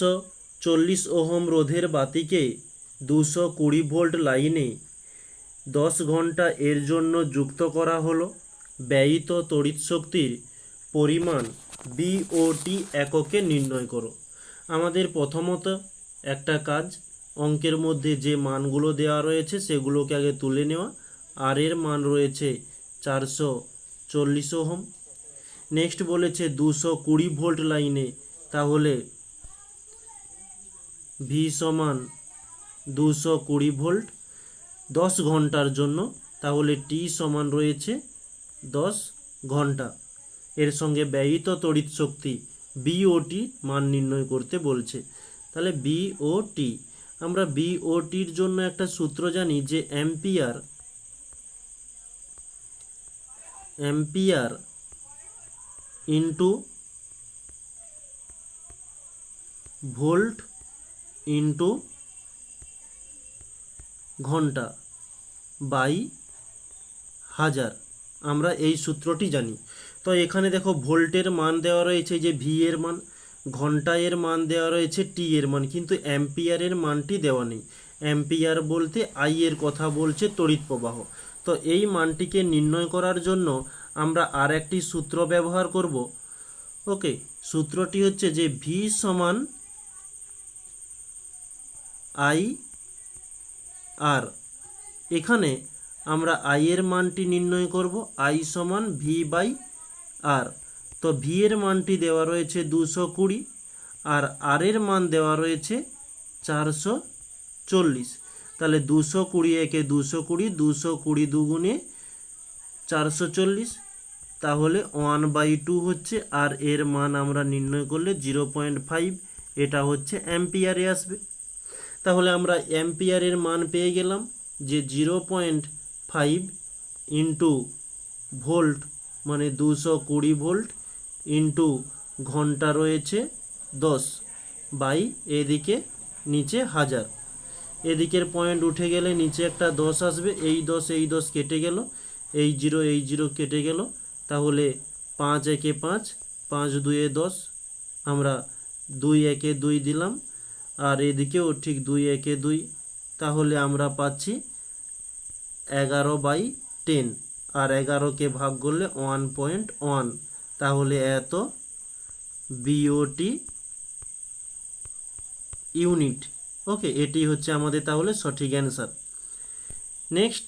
440 ohm রোধের বাতিকে 220 volt লাইনে 10 ঘন্টা এর জন্য যুক্ত করা হলো। ব্যয়িত তড়িৎ শক্তির পরিমাণ বিওটি এককে নির্ণয় করো। আমাদের প্রথমত একটা কাজ, অঙ্কের মধ্যে যে মানগুলো দেওয়া রয়েছে সেগুলোকে আগে তুলে নেওয়া। আর এর মান রয়েছে 440 ওহম। নেক্সট বলেছে 220 ভোল্ট লাইনে, তাহলে ভি সমান 220 ভোল্ট 10 ঘন্টার জন্য, তাহলে টি সমান রয়েছে 10 ঘন্টা। এর সঙ্গে ব্যয়িত তড়িৎ শক্তি বিওটি মান নির্ণয় করতে বলছে। তাহলে বিওটি, আমরা বিওটির জন্য একটা সূত্র জানি যে অ্যাম্পিয়ার ইন্টু ভোল্ট ইন্টু ঘন্টা বাই হাজার, আমরা এই সূত্রটি জানি। তো এখানে দেখো ভোল্টের মান দেওয়া রয়েছে যে ভি এর মান, ঘন্টায়ের মান দেওয়া রয়েছে টি এর মান, কিন্তু অ্যাম্পিয়ারের মানটি দেওয়া নেই। অ্যাম্পিয়ার বলতে আই এর কথা বলছে, তড়িৎ প্রবাহ। তো এই মানটিকে নির্ণয় করার জন্য আমরা আর একটি সূত্র ব্যবহার করব। ওকে, সূত্রটি হচ্ছে যে ভি সমান আই আর। এখানে আমরা আই এর মানটি নির্ণয় করব, আই সমান ভি বাই আর। তো ভি এর মানটি দেওয়া রয়েছে 220 আর আর এর মান দেওয়া রয়েছে 440। তাহলে 220 একে 220, 220 দুগুণে 440, তাহলে 1/2 হচ্ছে। আর এর মান আমরা নির্ণয় করলে 0.5, এটা হচ্ছে অ্যাম্পিয়ারে আসবে। তাহলে আমরা অ্যাম্পিয়ারের মান পেয়ে গেলাম যে 0.5 ইন্টু ভোল্ট মানে 220 ভোল্ট ইন্টু ঘন্টা রয়েছে 10 বাই এদিকে নিচে 1000। এদিকের পয়েন্ট উঠে গেলে নিচে একটা 10 আসবে, এই 10 কেটে গেল, এই 0 কেটে গেল। তাহলে 5 একে 5, 5 দুয়ে 10, আমরা 2 একে 2 দিলাম, আর এদিকেও ঠিক 2 একে 2, তাহলে আমরা পাচ্ছি 11/10, আর 11কে ভাগ করলে 1.1, তাহলে এত বিওটি ইউনিট। ওকে, এটি হচ্ছে আমাদের তাহলে সঠিক অ্যান্সার। নেক্সট